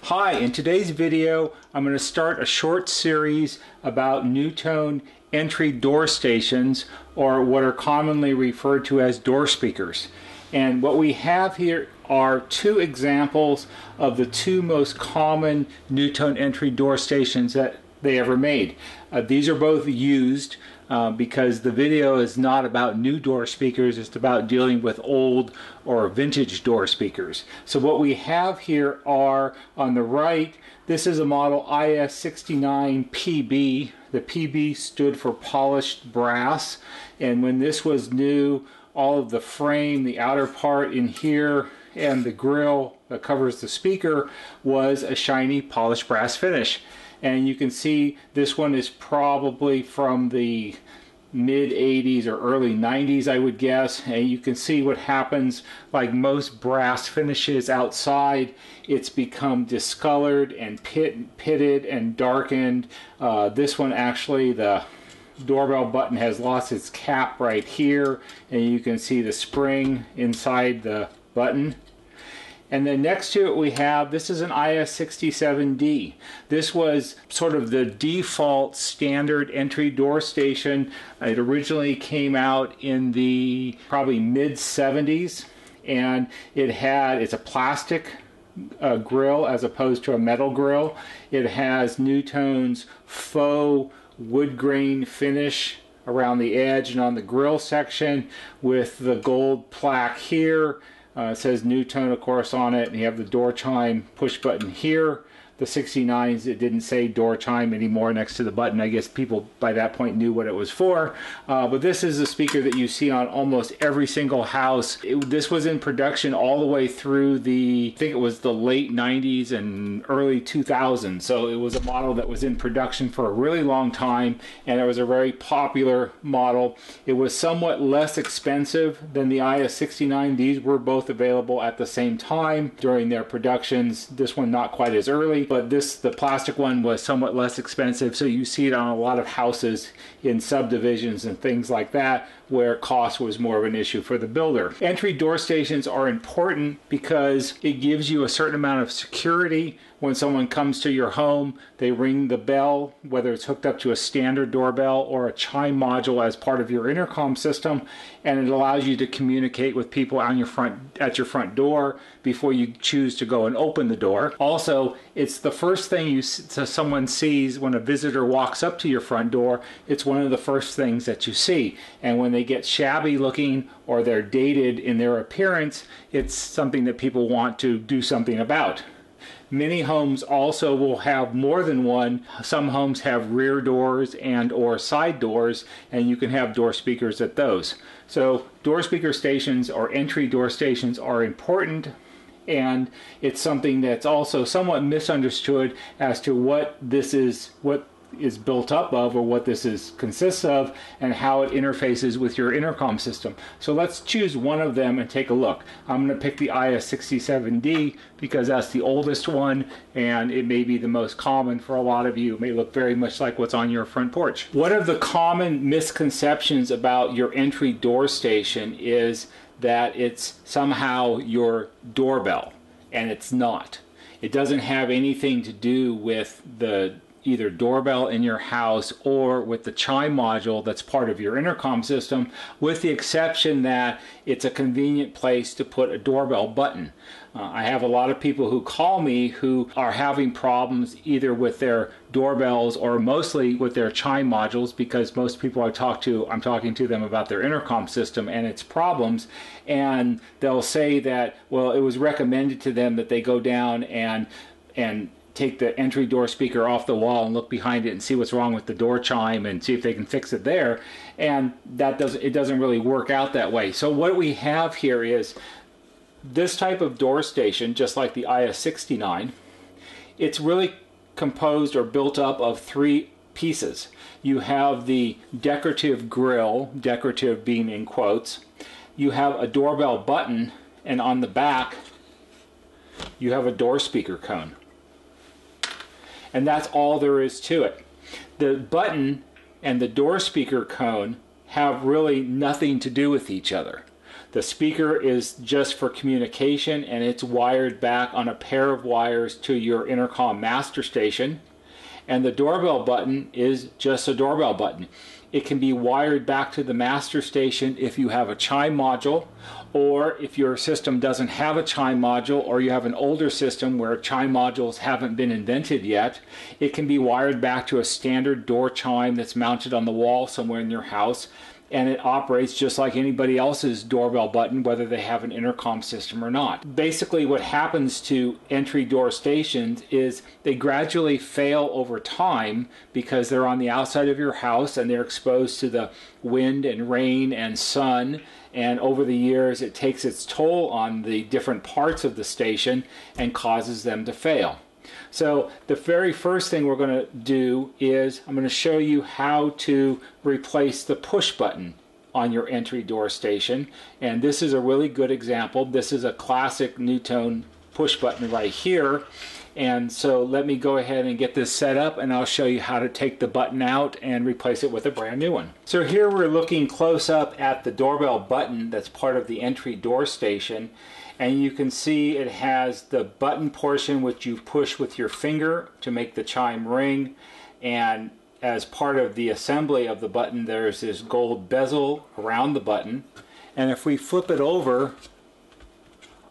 Hi, in today's video I'm going to start a short series about NuTone entry door stations, or what are commonly referred to as door speakers. And what we have here are two examples of the two most common NuTone entry door stations that they ever made. These are both used because the video is not about new door speakers, it's about dealing with old or vintage door speakers. So what we have here are, on the right, this is a model IS69PB. The PB stood for polished brass, and when this was new, all of the frame, the outer part in here, and the grill that covers the speaker was a shiny polished brass finish. And you can see this one is probably from the mid 80s or early 90s, I would guess. And you can see what happens, like most brass finishes outside, it's become discolored and pitted and darkened. This one actually, the doorbell button has lost its cap right here, and you can see the spring inside the button. And then next to it we have, this is an IA67D. This was sort of the default standard entry door station. It originally came out in the probably mid 70s, and it's a plastic grill as opposed to a metal grill. It has NuTone's faux wood grain finish around the edge and on the grill section, with the gold plaque here. It says NuTone, of course, on it, and you have the Door Chime Push Button here. The 69s, it didn't say Door Chime anymore next to the button. I guess people by that point knew what it was for. But this is a speaker that you see on almost every single house. This was in production all the way through I think it was the late 90s and early 2000s. So it was a model that was in production for a really long time, and it was a very popular model. It was somewhat less expensive than the IS69. These were both available at the same time during their productions. This one not quite as early, but the plastic one was somewhat less expensive, so you see it on a lot of houses in subdivisions and things like that, where cost was more of an issue for the builder. Entry door stations are important because it gives you a certain amount of security. When someone comes to your home, they ring the bell, whether it's hooked up to a standard doorbell or a chime module as part of your intercom system, and it allows you to communicate with people at your front door before you choose to go and open the door. Also, it's the first thing someone sees when a visitor walks up to your front door. It's one of the first things that you see, and when they get shabby looking or they're dated in their appearance, it's something that people want to do something about. Many homes also will have more than one. Some homes have rear doors and or side doors, and you can have door speakers at those. So door speaker stations or entry door stations are important, and it's something that's also somewhat misunderstood as to what is built up of, or what this consists of, and how it interfaces with your intercom system. So let's choose one of them and take a look. I'm going to pick the IS67D because that's the oldest one, and it may be the most common for a lot of you. It may look very much like what's on your front porch. One of the common misconceptions about your entry door station is that it's somehow your doorbell, and it's not. It doesn't have anything to do with the either doorbell in your house or with the chime module that's part of your intercom system, with the exception that it's a convenient place to put a doorbell button. I have a lot of people who call me who are having problems either with their doorbells or mostly with their chime modules, because most people I'm talking to them about their intercom system and its problems, and they'll say that, well, it was recommended to them that they go down and take the entry door speaker off the wall and look behind it and see what's wrong with the door chime and see if they can fix it there, and it doesn't really work out that way. So what we have here is this type of door station, just like the IS69. It's really composed or built up of three pieces. You have the decorative grill, decorative being in quotes. You have a doorbell button, and on the back you have a door speaker cone. And that's all there is to it. The button and the door speaker cone have really nothing to do with each other. The speaker is just for communication, and it's wired back on a pair of wires to your intercom master station. And the doorbell button is just a doorbell button. It can be wired back to the master station if you have a chime module, or if your system doesn't have a chime module, or you have an older system where chime modules haven't been invented yet. It can be wired back to a standard door chime that's mounted on the wall somewhere in your house, and it operates just like anybody else's doorbell button, whether they have an intercom system or not. Basically, what happens to entry door stations is they gradually fail over time because they're on the outside of your house and they're exposed to the wind and rain and sun, and over the years it takes its toll on the different parts of the station and causes them to fail. So the very first thing we're going to do is I'm going to show you how to replace the push button on your entry door station, and this is a really good example. This is a classic NuTone push button right here, and so let me go ahead and get this set up, and I'll show you how to take the button out and replace it with a brand new one. So here we're looking close up at the doorbell button that's part of the entry door station, and you can see it has the button portion which you push with your finger to make the chime ring, and as part of the assembly of the button there's this gold bezel around the button. And if we flip it over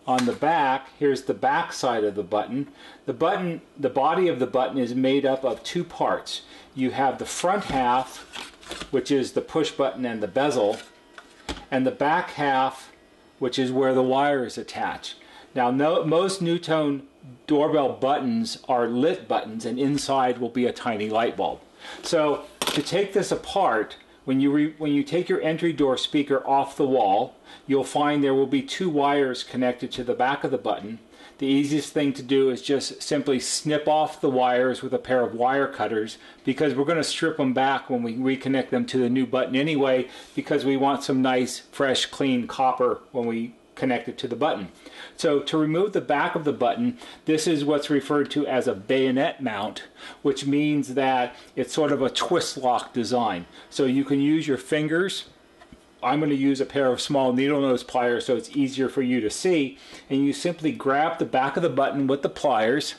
on the back, here's the back side of the button. The body of the button is made up of two parts. You have the front half, which is the push button and the bezel, and the back half, which is where the wire is attached. Now, most NuTone doorbell buttons are lit buttons, and inside will be a tiny light bulb. So to take this apart, when you take your entry door speaker off the wall, you'll find there will be two wires connected to the back of the button. The easiest thing to do is just simply snip off the wires with a pair of wire cutters, because we're going to strip them back when we reconnect them to the new button anyway, because we want some nice, fresh, clean copper when we connect it to the button. So to remove the back of the button, this is what's referred to as a bayonet mount, which means that it's sort of a twist lock design. So you can use your fingers. I'm going to use a pair of small needle nose pliers so it's easier for you to see, and you simply grab the back of the button with the pliers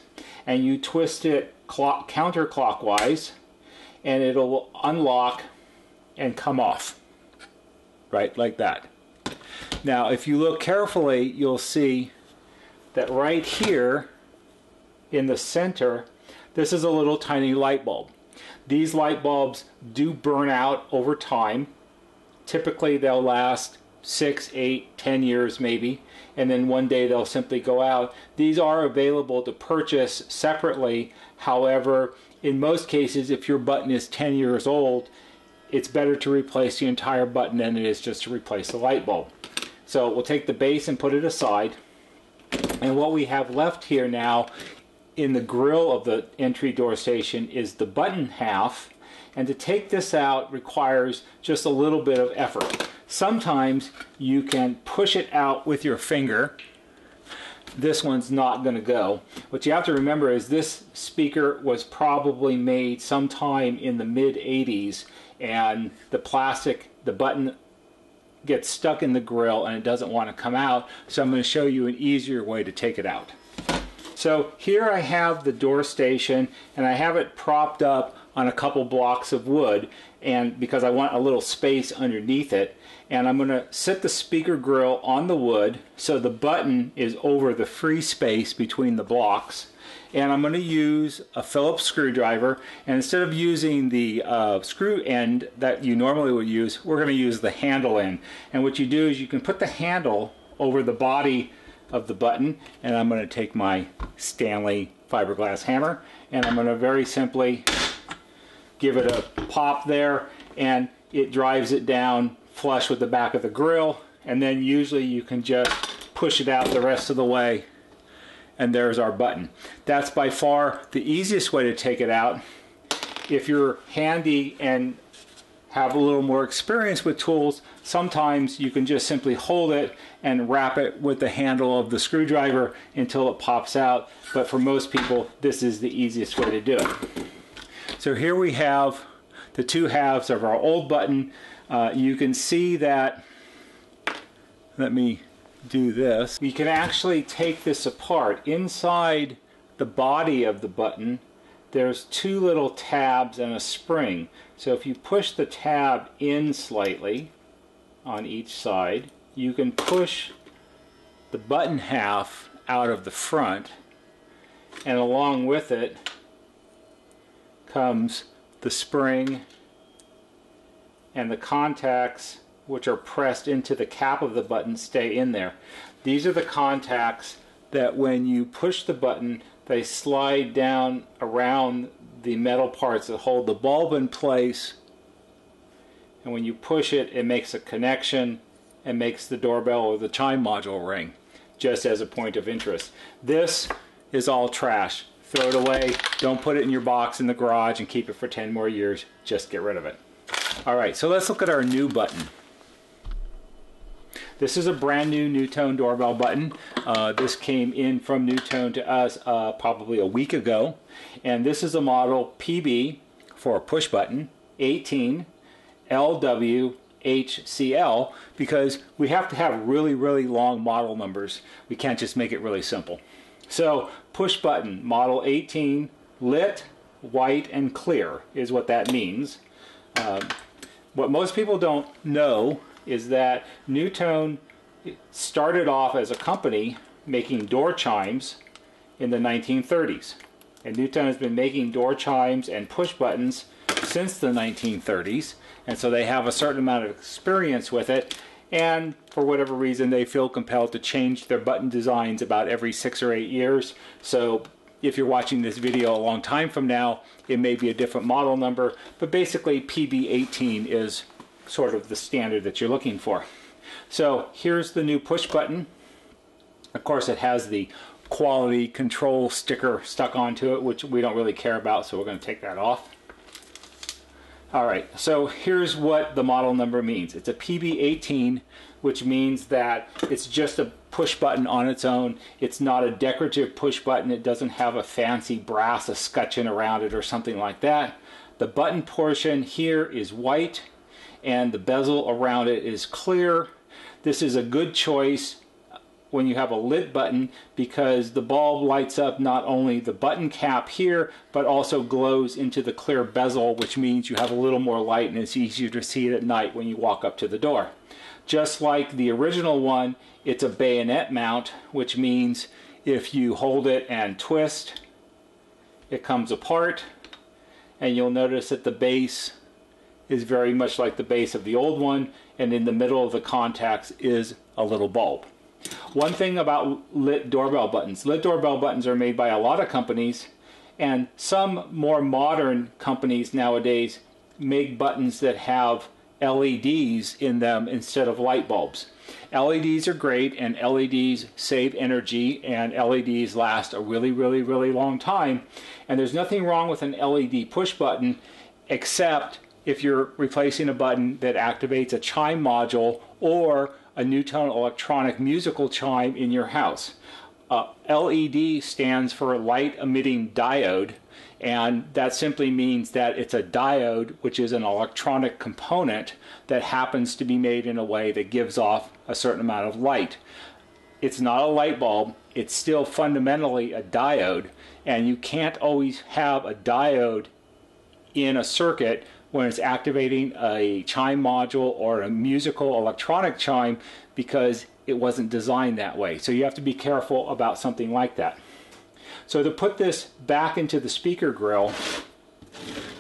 and you twist it counterclockwise, and it'll unlock and come off, right, like that. Now if you look carefully, you'll see that right here in the center, this is a little tiny light bulb. These light bulbs do burn out over time. Typically they'll last 6, 8, 10 years maybe, and then one day they'll simply go out. These are available to purchase separately. However, in most cases, if your button is 10 years old, it's better to replace the entire button than it is just to replace the light bulb. So we'll take the base and put it aside, and what we have left here now in the grill of the entry door station is the button half. And to take this out requires just a little bit of effort. Sometimes you can push it out with your finger. This one's not going to go. What you have to remember is this speaker was probably made sometime in the mid-80s, and the button gets stuck in the grill and it doesn't want to come out. So I'm going to show you an easier way to take it out. So here I have the door station, and I have it propped up on a couple blocks of wood, and because I want a little space underneath it, and I'm going to set the speaker grill on the wood so the button is over the free space between the blocks, and I'm going to use a Phillips screwdriver, and instead of using the screw end that you normally would use, we're going to use the handle end. And what you do is you can put the handle over the body of the button, and I'm going to take my Stanley fiberglass hammer, and I'm going to very simply give it a pop there, and it drives it down flush with the back of the grill, and then usually you can just push it out the rest of the way, and there's our button. That's by far the easiest way to take it out. If you're handy and have a little more experience with tools, sometimes you can just simply hold it and wrap it with the handle of the screwdriver until it pops out, but for most people this is the easiest way to do it. So here we have the two halves of our old button. You can see that, let me do this. You can actually take this apart. Inside the body of the button, there's two little tabs and a spring. So if you push the tab in slightly on each side, you can push the button half out of the front, and along with it comes the spring and the contacts, which are pressed into the cap of the button, stay in there. These are the contacts that when you push the button, they slide down around the metal parts that hold the bulb in place, and when you push it, it makes a connection and makes the doorbell or the chime module ring, just as a point of interest. This is all trash. Throw it away. Don't put it in your box in the garage and keep it for 10 more years. Just get rid of it. Alright, so let's look at our new button. This is a brand new NuTone doorbell button. This came in from NuTone to us probably a week ago. And this is a model PB for push button 18LWHCL, because we have to have really, really long model numbers. We can't just make it really simple. So push button model 18, lit, white, and clear is what that means. What most people don't know is that NuTone started off as a company making door chimes in the 1930s. And NuTone has been making door chimes and push buttons since the 1930s. And so they have a certain amount of experience with it. And for whatever reason, they feel compelled to change their button designs about every 6 or 8 years. So if you're watching this video a long time from now, it may be a different model number. But basically, PB18 is sort of the standard that you're looking for. So here's the new push button. Of course, it has the quality control sticker stuck onto it, which we don't really care about, so we're going to take that off. Alright, so here's what the model number means. It's a PB18, which means that it's just a push button on its own. It's not a decorative push button. It doesn't have a fancy brass escutcheon around it or something like that. The button portion here is white, and the bezel around it is clear. This is a good choice when you have a lit button, because the bulb lights up not only the button cap here, but also glows into the clear bezel, which means you have a little more light and it's easier to see it at night when you walk up to the door. Just like the original one, it's a bayonet mount, which means if you hold it and twist, it comes apart, and you'll notice that the base is very much like the base of the old one, and in the middle of the contacts is a little bulb. One thing about lit doorbell buttons are made by a lot of companies, and some more modern companies nowadays make buttons that have LEDs in them instead of light bulbs. LEDs are great, and LEDs save energy, and LEDs last a really, really, really long time. And there's nothing wrong with an LED push button, except if you're replacing a button that activates a chime module or a NuTone electronic musical chime in your house. LED stands for light emitting diode, and that simply means that it's a diode, which is an electronic component that happens to be made in a way that gives off a certain amount of light. It's not a light bulb, it's still fundamentally a diode, and you can't always have a diode in a circuit when it's activating a chime module or a musical electronic chime, because it wasn't designed that way. So you have to be careful about something like that. So to put this back into the speaker grill,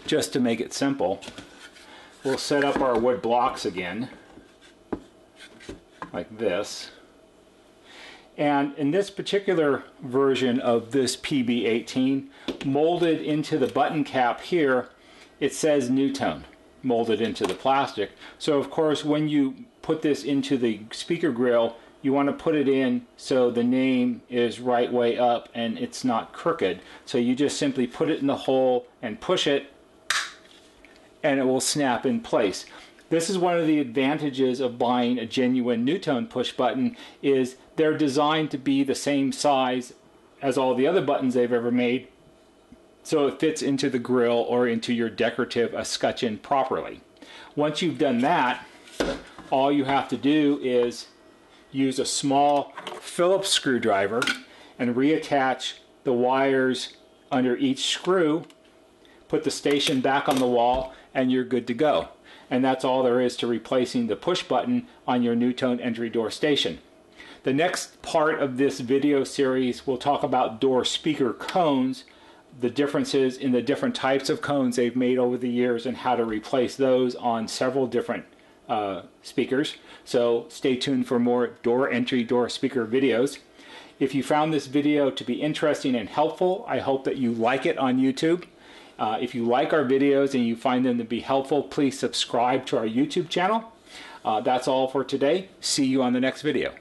just to make it simple, we'll set up our wood blocks again, like this. And in this particular version of this PB18, molded into the button cap here, it says NuTone molded into the plastic. So of course, when you put this into the speaker grill, you want to put it in so the name is right way up and it's not crooked. So you just simply put it in the hole and push it, and it will snap in place. This is one of the advantages of buying a genuine NuTone push button, is they're designed to be the same size as all the other buttons they've ever made, so it fits into the grill or into your decorative escutcheon properly. Once you've done that, all you have to do is use a small Phillips screwdriver and reattach the wires under each screw, put the station back on the wall, and you're good to go. And that's all there is to replacing the push button on your NuTone entry door station. The next part of this video series will talk about door speaker cones, the differences in the different types of cones they've made over the years, and how to replace those on several different speakers. So stay tuned for more door entry door speaker videos. If you found this video to be interesting and helpful, I hope that you like it on YouTube. If you like our videos and you find them to be helpful, please subscribe to our YouTube channel. That's all for today. See you on the next video.